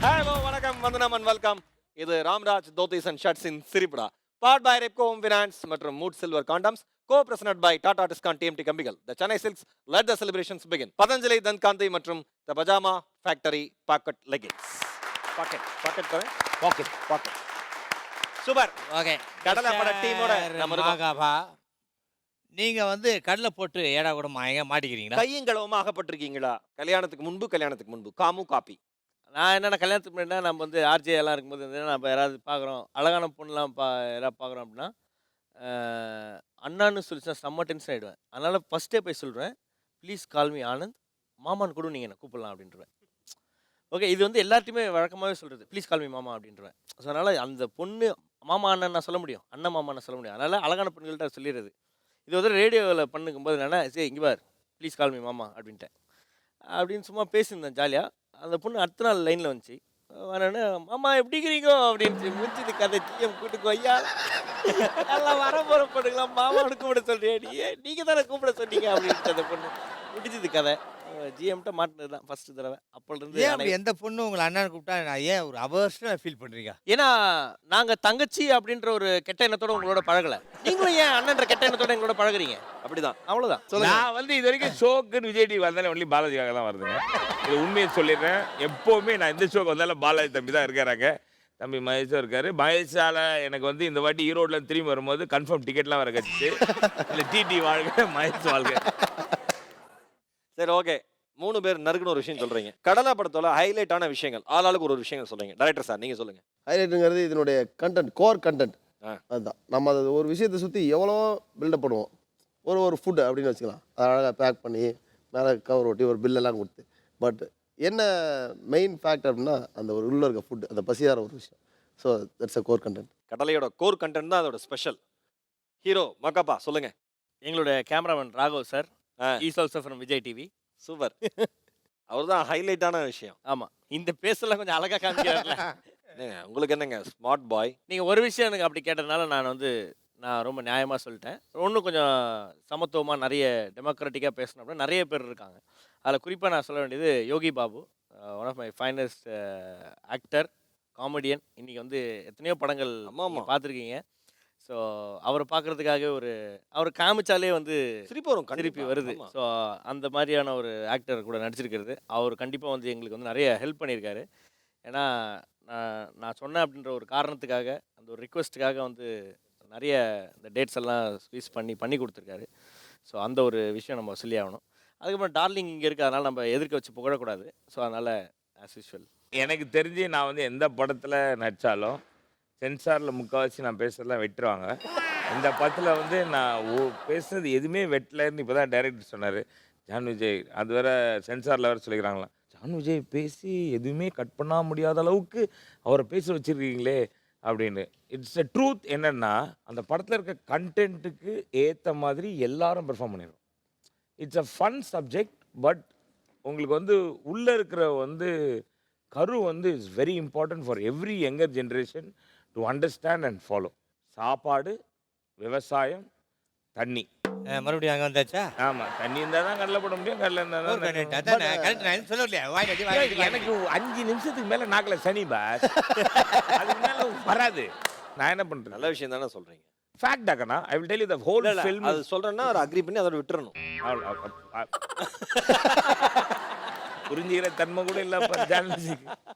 Hello வணக்கம் வந்தனம் and welcome. இது Ramraj dhotis and shirts in சிரிப்புடா. Part by Repco home finance மற்றும் mood silver condoms. Co-presented by Tata Discount TMT Kambigal. The Chennai Silks let the celebrations begin. Patanjali Dankanti மற்றும் The Pajama Factory Pocket Leggings. Pocket super. Okay, கடலை பட டீமோட நம்ம இருக்கோம். நீங்க வந்து கடலை போட்டு ஏடா கூட மாட்டிக்கிறீங்களா? கையும் களவுமா ஆகப்பட்டிருக்கீங்களா? கல்யாணத்துக்கு முன்பு காமு காப்பி. நான் என்னென்ன கல்யாணத்துக்கு முன்னாடி நம்ம வந்து ஆர்ஜே எல்லாம் இருக்கும்போது வந்து நம்ம யாராவது பார்க்குறோம், அழகான பொண்ணுலாம் யாராவது பார்க்குறோம் அப்படின்னா அண்ணான்னு சொல்லிச்சுன்னா செம்ம டென்ஷன் ஆகிடுவேன். அதனால் ஃபஸ்ட்டே போய் சொல்கிறேன், ப்ளீஸ் கால் மீ ஆனந்த், மாமான்னு கூட நீங்கள் என்ன கூப்பிடலாம் அப்படின்றவேன். ஓகே, இது வந்து எல்லாத்தையுமே வழக்கமாகவே சொல்கிறது, ப்ளீஸ் கால் மீ மாமா அப்படின்றவேன். ஸோ அதனால் அந்த பொண்ணு மாமா அண்ணன் நான் சொல்ல முடியும், அண்ணன் மாமா நான் சொல்ல முடியும். அதனால் அழகான பெண்கள்கிட்ட சொல்லிடுறது. இது வந்து ரேடியோவில் பண்ணும்போது என்னென்னா, சரி இங்கே பார் ப்ளீஸ் கால் மீ மாமா அப்படின்ட்டேன் அப்படின்னு சும்மா பேசியிருந்தேன் ஜாலியாக. அந்த பொண்ணு அடுத்த நாள் லைனில் வந்துச்சு, வரேன்னு மாமா எப்படிங்கிறீங்கோ அப்படின்ட்டு முடிச்சது கதை ஜிஎம் கூட்டுக்கு ஐயா எல்லாம் வர போகிற பொண்ணுங்களா மாமான்னு கூப்பிட சொல்கிறேன், நீங்கள் தானே கூப்பிட சொன்னீங்க அப்படின்ட்டு அந்த பொண்ணு முடிச்சது கதை. ஜிஎம்கிட்ட மாட்டினது தான் ஃபஸ்ட்டு தடவை. அப்போலேருந்து ஏன் எந்த பொண்ணு உங்களை அண்ணன் கூப்பிட்டா நான் ஏன் ஒரு அவர்ஸ்டாக ஃபீல் பண்ணுறீங்க? ஏன்னா நாங்கள் தங்கச்சி அப்படின்ற ஒரு கெட்ட எண்ணத்தோட உங்களோட பழகலை, நீங்களும் ஏன் அண்ணன்ற கெட்ட எண்ணத்தோட எங்களோட பழகுறீங்க? அப்படிதான், அவ்வளோதான். நான் வந்து இது வரைக்கும் ஷோக்குன்னு விஜய் டிவி வந்தாலும் ஒன்லி பாலாஜிக்காக தான் வருதுங்க. இது உண்மையை சொல்லிடுறேன். எப்போவுமே நான் இந்த ஷோக்கு வந்தாலும் பாலாஜி தம்பி தான் இருக்காராங்க. தம்பி மகேஷும் இருக்காரு. மகேஷால் எனக்கு வந்து இந்த வாட்டி ஈரோட்டில் திரும்பி வரும்போது கன்ஃபார்ம் டிக்கெட்லாம் வர கட்சிச்சு. இல்லை டிடி வாழ்க மகேஷ் வாழ்க. சரி, ஓகே. 3 பேர் நறுக்குன்னு ஒரு விஷயம் சொல்றீங்க. கடலை படத்தோட ஹைலைட்டான விஷயங்கள் ஆளாளுக்கு ஒரு விஷயங்கள் சொல்றீங்க. டைரக்டர் சார் நீங்க சொல்லுங்க. ஹைலைட்டுங்கிறது இதனுடைய கண்டென்ட், கோர் கண்டென்ட். அதுதான் நம்ம அது ஒரு விஷயத்தை சுற்றி எவ்வளோ பில்டப் பண்ணுவோம். ஒரு ஃபுட் அப்படின்னு வச்சுக்கலாம், அதை அழகாக பேக் பண்ணி மேலே கவர் ஒட்டி ஒரு பில்லெல்லாம் கொடுத்து. பட் என்ன மெயின் ஃபேக்ட் அப்படின்னா அந்த ஒரு உள்ள இருக்க ஃபுட், அந்த பசியார ஒரு விஷயம். So that's a core content. கடலையோட கோர் கண்டென்ட் தான் அதோட ஸ்பெஷல். ஹீரோ மக்கப்பா சொல்லுங்க. எங்களோட cameraman Raghav sir, is also from Vijay TV. Super. அவர் தான் ஹைலைட்டான விஷயம். ஆமாம், இந்த பேசலாம் கொஞ்சம் அழகாக காமிக்கிறார்ல. உங்களுக்கு என்னங்க ஸ்மார்ட் பாய். நீங்கள் ஒரு விஷயம் எனக்கு அப்படி கேட்டதுனால நான் ரொம்ப நியாயமாக சொல்லிட்டேன். இன்னும் கொஞ்சம் சமத்துவமாக நிறைய டெமோக்ராட்டிக்காக பேசணும் அப்படின்னு நிறைய பேர் இருக்காங்க. அதில் குறிப்பாக நான் சொல்ல வேண்டியது Yogi Babu, one of my finest actor, comedian. இன்றைக்கி வந்து எத்தனையோ படங்கள் பார்த்துருக்கீங்க. ஸோ அவரை பார்க்குறதுக்காக அவர் காமிச்சாலே வந்து திருப்பி வருது. ஸோ அந்த மாதிரியான ஒரு ஆக்டர் கூட நடிச்சிருக்கிறது. அவர் கண்டிப்பாக வந்து எங்களுக்கு வந்து நிறைய ஹெல்ப் பண்ணியிருக்காரு. ஏன்னா நான் சொன்னேன் அப்படின்ற ஒரு காரணத்துக்காக, அந்த ஒரு ரிக்வெஸ்ட்டுக்காக வந்து நிறைய இந்த டேட்ஸ் எல்லாம் ஸ்குவீஸ் பண்ணி கொடுத்துருக்காரு. ஸோ அந்த ஒரு விஷயம் நம்ம சொல்லி ஆகணும். அதுக்கப்புறம் டார்லிங் இங்கே இருக்குது, அதனால் நம்ம எதிர்க்க வச்சு புகழக்கூடாது. ஸோ அதனால் ஆஸ் யூஷுவல் எனக்கு தெரிஞ்சு நான் வந்து எந்த படத்தில் நடித்தாலும் சென்சாரில் முக்கால்வாசி நான் பேசுறதெல்லாம் வெட்டுருவாங்க. இந்த படத்தில் வந்து நான் பேசுனது எதுவுமே வெட்டலன்னு இப்போ தான் டைரக்டர் சொன்னார். ஜான் விஜய் அது வேற சென்சாரில் வேறு சொல்லிக்கிறாங்களாம், ஜான் விஜய் பேசி எதுவுமே கட் பண்ண முடியாத அளவுக்கு அவரை பேச வச்சுருக்கீங்களே அப்படின்னு. It's a truth. என்னென்னா அந்த படத்தில் இருக்க கண்டென்ட்டுக்கு ஏற்ற மாதிரி எல்லாரும் பெர்ஃபார்ம் பண்ணிடுறோம். It's a fun subject. But உங்களுக்கு வந்து உள்ளே இருக்கிற வந்து கரு வந்து it's very important for every younger generation to understand and follow. சாப்பாடு, விவசாயம், தண்ணி. மறுபடியும் அங்கே வந்தாச்சா? ஆமாம், தண்ணி இருந்தால் தான் கடலை போட முடியும். கடலை இருந்தால் தான் சொல்ல எனக்கு 5 நிமிஷத்துக்கு மேலே நாக்கில் சனி பாஸ், அதுக்கு மேலே வராது. நான் என்ன பண்ணுறேன்? நல்ல விஷயம் தானே சொல்கிறீங்க. ஃபேக்ட் ஆக்கனா I will tell you the whole film. அது சொல்கிறேன்னா அவர் அக்ரி பண்ணி அதோட விட்டுறணும். புரிஞ்சுக்கிற தன்மை கூட இல்லை ஜானகிக்கு.